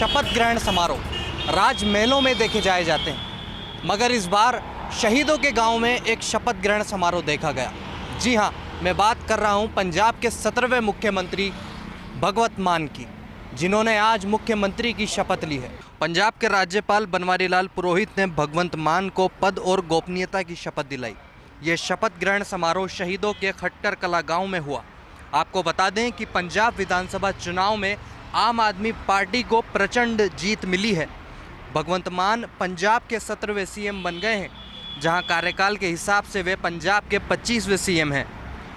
शपथ ग्रहण समारोह राजमहलों में देखे जाए जाते हैं, मगर इस बार शहीदों के गांव में एक शपथ ग्रहण समारोह देखा गया। जी हां, मैं बात कर रहा हूं पंजाब के 17वें मुख्यमंत्री भगवंत मान की, जिन्होंने आज मुख्यमंत्री की शपथ ली है। पंजाब के राज्यपाल बनवारी लाल पुरोहित ने भगवंत मान को पद और गोपनीयता की शपथ दिलाई। ये शपथ ग्रहण समारोह शहीदों के खट्टर कला गांव में हुआ। आपको बता दें कि पंजाब विधानसभा चुनाव में आम आदमी पार्टी को प्रचंड जीत मिली है। भगवंत मान पंजाब के 17वें सीएम बन गए हैं, जहां कार्यकाल के हिसाब से वे पंजाब के 25वें सीएम हैं।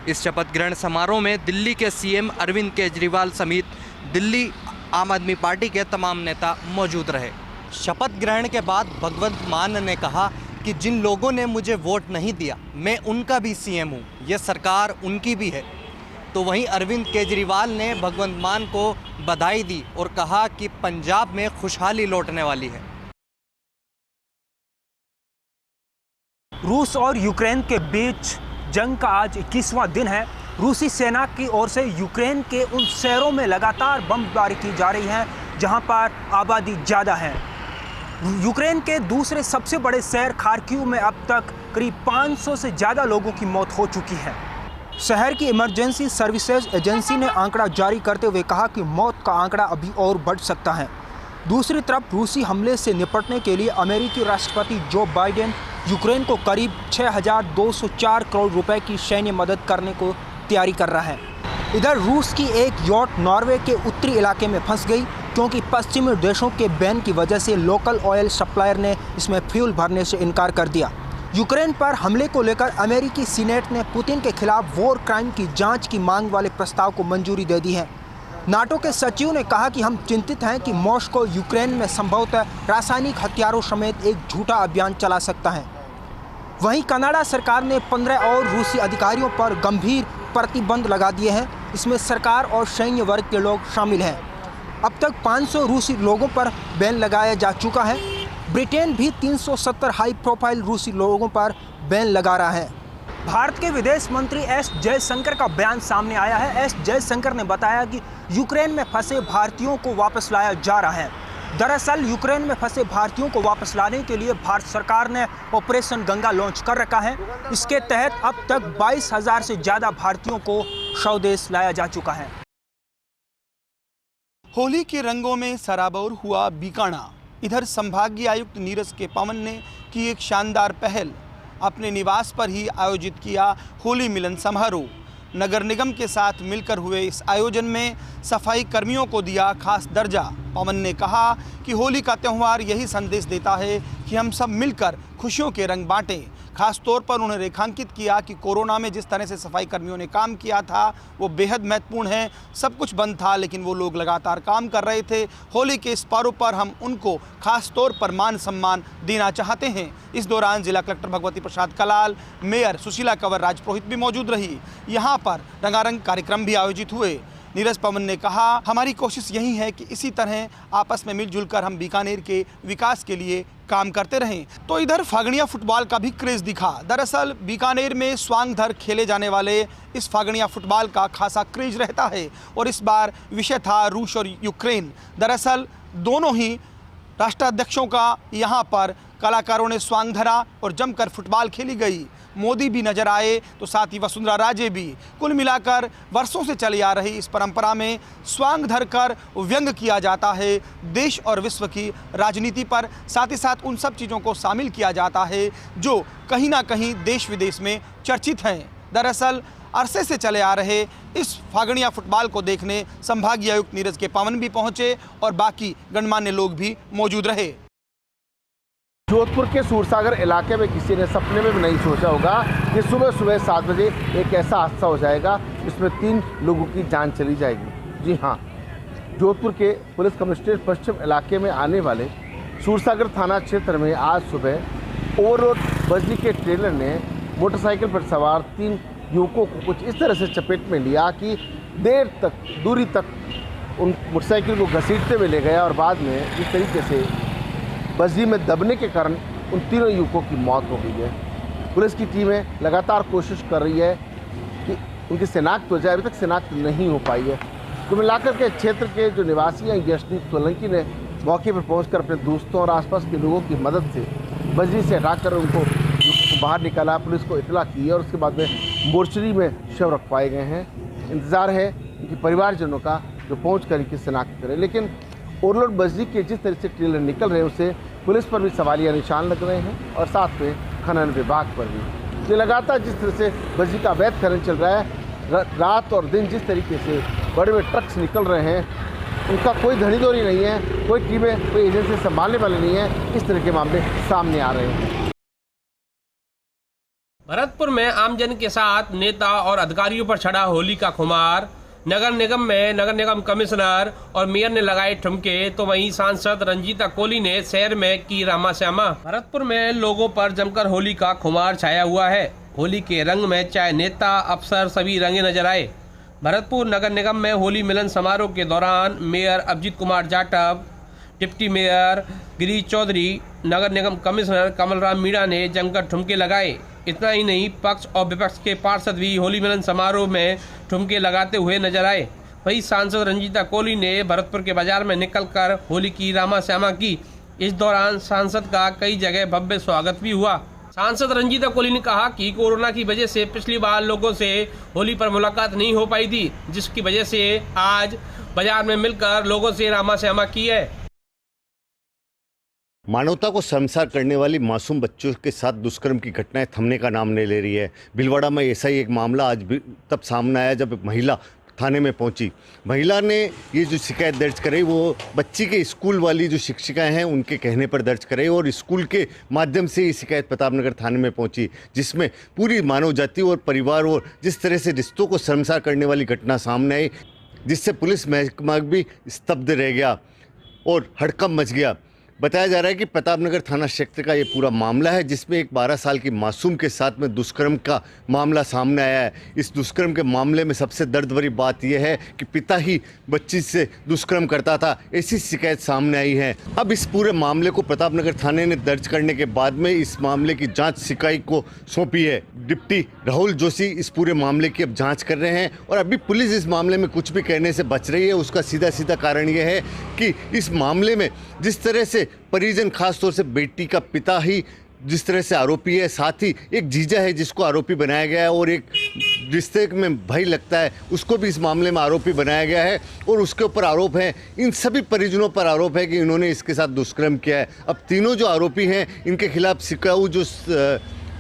इस शपथ ग्रहण समारोह में दिल्ली के सीएम अरविंद केजरीवाल समेत दिल्ली आम आदमी पार्टी के तमाम नेता मौजूद रहे। शपथ ग्रहण के बाद भगवंत मान ने कहा कि जिन लोगों ने मुझे वोट नहीं दिया, मैं उनका भी सीएम हूँ, ये सरकार उनकी भी है। तो वहीं अरविंद केजरीवाल ने भगवंत मान को बधाई दी और कहा कि पंजाब में खुशहाली लौटने वाली है। रूस और यूक्रेन के बीच जंग का आज 21वां दिन है। रूसी सेना की ओर से यूक्रेन के उन शहरों में लगातार बमबारी की जा रही है जहां पर आबादी ज़्यादा है। यूक्रेन के दूसरे सबसे बड़े शहर खार्किव में अब तक करीब 500 से ज़्यादा लोगों की मौत हो चुकी है। शहर की इमरजेंसी सर्विसेज एजेंसी ने आंकड़ा जारी करते हुए कहा कि मौत का आंकड़ा अभी और बढ़ सकता है। दूसरी तरफ रूसी हमले से निपटने के लिए अमेरिकी राष्ट्रपति जो बाइडेन यूक्रेन को करीब 6,204 करोड़ रुपए की सैन्य मदद करने को तैयारी कर रहा है। इधर रूस की एक यॉट नॉर्वे के उत्तरी इलाके में फंस गई क्योंकि पश्चिमी देशों के बैन की वजह से लोकल ऑयल सप्लायर ने इसमें फ्यूल भरने से इनकार कर दिया। यूक्रेन पर हमले को लेकर अमेरिकी सीनेट ने पुतिन के खिलाफ वॉर क्राइम की जांच की मांग वाले प्रस्ताव को मंजूरी दे दी है। नाटो के सचिव ने कहा कि हम चिंतित हैं कि मॉस्को यूक्रेन में संभवतः रासायनिक हथियारों समेत एक झूठा अभियान चला सकता है। वहीं कनाडा सरकार ने 15 और रूसी अधिकारियों पर गंभीर प्रतिबंध लगा दिए हैं। इसमें सरकार और सैन्य वर्ग के लोग शामिल हैं। अब तक 500 रूसी लोगों पर बैन लगाया जा चुका है। ब्रिटेन भी 370 हाई प्रोफाइल रूसी लोगों पर बैन लगा रहा है। भारत के विदेश मंत्री एस जयशंकर का बयान सामने आया है। एस जयशंकर ने बताया कि यूक्रेन में फंसे भारतीयों को वापस लाया जा रहा है। दरअसल यूक्रेन में फंसे भारतीयों को वापस लाने के लिए भारत सरकार ने ऑपरेशन गंगा लॉन्च कर रखा है। इसके तहत अब तक 22,000 से ज़्यादा भारतीयों को स्वदेश लाया जा चुका है। होली के रंगों में सराबोर हुआ बीकाना। इधर संभागीय आयुक्त नीरज के पवन ने की एक शानदार पहल, अपने निवास पर ही आयोजित किया होली मिलन समारोह। नगर निगम के साथ मिलकर हुए इस आयोजन में सफाई कर्मियों को दिया खास दर्जा। पवन ने कहा कि होली का त्यौहार यही संदेश देता है कि हम सब मिलकर खुशियों के रंग बांटें। खास तौर पर उन्होंने रेखांकित किया कि कोरोना में जिस तरह से सफाई कर्मियों ने काम किया था वो बेहद महत्वपूर्ण है। सब कुछ बंद था लेकिन वो लोग लगातार काम कर रहे थे। होली के इस पर्व पर हम उनको खास तौर पर मान सम्मान देना चाहते हैं। इस दौरान जिला कलेक्टर भगवती प्रसाद कलाल, मेयर सुशीला कंवर राजपुरोहित भी मौजूद रही। यहाँ पर रंगारंग कार्यक्रम भी आयोजित हुए। नीरज पवन ने कहा, हमारी कोशिश यही है कि इसी तरह आपस में मिलजुल कर हम बीकानेर के विकास के लिए काम करते रहें। तो इधर फागणिया फुटबॉल का भी क्रेज दिखा। दरअसल बीकानेर में स्वांगधर खेले जाने वाले इस फागणिया फुटबॉल का खासा क्रेज रहता है और इस बार विषय था रूस और यूक्रेन। दरअसल दोनों ही राष्ट्राध्यक्षों का यहाँ पर कलाकारों ने स्वांग धरा और जमकर फुटबॉल खेली गई। मोदी भी नजर आए तो साथ ही वसुंधरा राजे भी। कुल मिलाकर वर्षों से चली आ रही इस परंपरा में स्वांग धर कर व्यंग किया जाता है देश और विश्व की राजनीति पर। साथ ही साथ उन सब चीज़ों को शामिल किया जाता है जो कहीं ना कहीं देश विदेश में चर्चित हैं। दरअसल अरसे से चले आ रहे इस फागणिया फुटबॉल को देखने संभागीय आयुक्त नीरज के पवन भी पहुंचे और बाकी गणमान्य लोग भी मौजूद रहे। जोधपुर के सूरसागर इलाके में किसी ने सपने में भी नहीं सोचा होगा कि सुबह सुबह 7 बजे एक ऐसा हादसा हो जाएगा जिसमें 3 लोगों की जान चली जाएगी। जी हाँ, जोधपुर के पुलिस कमिश्नरेट पश्चिम इलाके में आने वाले सूरसागर थाना क्षेत्र में आज सुबह ओवरलोड बजरी के ट्रेलर ने मोटरसाइकिल पर सवार 3 युवकों को कुछ इस तरह से चपेट में लिया कि देर तक दूरी तक उन मोटरसाइकिल को घसीटते हुए ले गया और बाद में इस तरीके से बजरी में दबने के कारण उन 3 युवकों की मौत हो गई है। पुलिस की टीमें लगातार कोशिश कर रही है कि उनकी शिनाख्त हो जाए। अभी तक शिनाख्त नहीं हो पाई है। तो मिलाकर के क्षेत्र के जो निवासी हैं यशदीप सोलंकी ने मौके पर पहुंचकर अपने दोस्तों और आसपास के लोगों की मदद से बजरी से हटाकर उनको बाहर निकाला, पुलिस को इतला की और उसके बाद में मोर्चरी में शव रखवाए गए हैं। इंतज़ार है कि परिवारजनों का जो पहुँच कर इनकी शिनाख्त करें। लेकिन ओवरलोड बजरी के जिस तरह से ट्रेलर निकल रहे हैं उससे पुलिस पर भी सवालिया निशान लग रहे हैं और साथ में खनन विभाग पर भी। ये लगातार जिस तरह से बजरी का अवैध खनन चल रहा है, रात और दिन जिस तरीके से बड़े बड़े ट्रक्स निकल रहे हैं, उनका कोई धड़ीदौरी नहीं है, कोई टीमें, कोई एजेंसी संभालने वाले नहीं है। इस तरह के मामले सामने आ रहे हैं। भरतपुर में आमजन के साथ नेता और अधिकारियों पर चढ़ा होली का खुमार। नगर निगम में नगर निगम कमिश्नर और मेयर ने लगाए ठुमके, तो वहीं सांसद रंजीता कोली ने शहर में की रामा श्यामा। भरतपुर में लोगों पर जमकर होली का खुमार छाया हुआ है। होली के रंग में चाहे नेता अफसर सभी रंगे नजर आए। भरतपुर नगर निगम में होली मिलन समारोह के दौरान mayor Abhijit Kumar Jatav, deputy mayor Girish Chaudhary, नगर निगम कमिश्नर कमलराम मीणा ने जमकर ठुमके लगाए। इतना ही नहीं, पक्ष और विपक्ष के पार्षद भी होली मिलन समारोह में ठुमके लगाते हुए नजर आए। वहीं सांसद रंजीता कोली ने भरतपुर के बाजार में निकलकर होली की रामा श्यामा की। इस दौरान सांसद का कई जगह भव्य स्वागत भी हुआ। सांसद रंजीता कोली ने कहा कि कोरोना की वजह से पिछली बार लोगों से होली पर मुलाकात नहीं हो पाई थी, जिसकी वजह से आज बाजार में मिलकर लोगों से रामा श्यामा की है। मानवता को शर्मसार करने वाली मासूम बच्चों के साथ दुष्कर्म की घटनाएं थमने का नाम नहीं ले रही है। भीलवाड़ा में ऐसा ही एक मामला आज भी तब सामने आया जब एक महिला थाने में पहुंची। महिला ने ये जो शिकायत दर्ज कराई वो बच्ची के स्कूल वाली जो शिक्षिकाएं हैं उनके कहने पर दर्ज कराई और स्कूल के माध्यम से ये शिकायत प्रतापनगर थाने में पहुंची, जिसमें पूरी मानव जाति और परिवार और जिस तरह से रिश्तों को शर्मसार करने वाली घटना सामने आई, जिससे पुलिस महकमा भी स्तब्ध रह गया और हड़कंप मच गया। बताया जा रहा है कि प्रतापनगर थाना क्षेत्र का ये पूरा मामला है, जिसमें एक 12 साल की मासूम के साथ में दुष्कर्म का मामला सामने आया है। इस दुष्कर्म के मामले में सबसे दर्द भरी बात यह है कि पिता ही बच्ची से दुष्कर्म करता था, ऐसी शिकायत सामने आई है। अब इस पूरे मामले को प्रतापनगर थाने ने दर्ज करने के बाद में इस मामले की जाँच सिकाई को सौंपी है। डिप्टी राहुल जोशी इस पूरे मामले की अब जाँच कर रहे हैं और अभी पुलिस इस मामले में कुछ भी कहने से बच रही है। उसका सीधा सीधा कारण यह है कि इस मामले में जिस तरह से परिजन, खास तौर से बेटी का पिता ही जिस तरह से आरोपी है, साथ ही एक जीजा है जिसको आरोपी बनाया गया है और एक रिश्ते में भाई लगता है उसको भी इस मामले में आरोपी बनाया गया है और उसके ऊपर आरोप है, इन सभी परिजनों पर आरोप है कि इन्होंने इसके साथ दुष्कर्म किया है। अब तीनों जो आरोपी हैं इनके खिलाफ सिकाऊ जो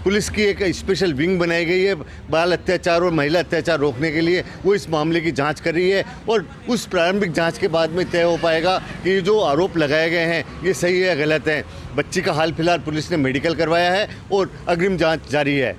पुलिस की एक स्पेशल विंग बनाई गई है बाल अत्याचार और महिला अत्याचार रोकने के लिए, वो इस मामले की जांच कर रही है और उस प्रारंभिक जांच के बाद में तय हो पाएगा कि ये जो आरोप लगाए गए हैं ये सही है या गलत है। बच्ची का हाल फिलहाल पुलिस ने मेडिकल करवाया है और अग्रिम जांच जारी है।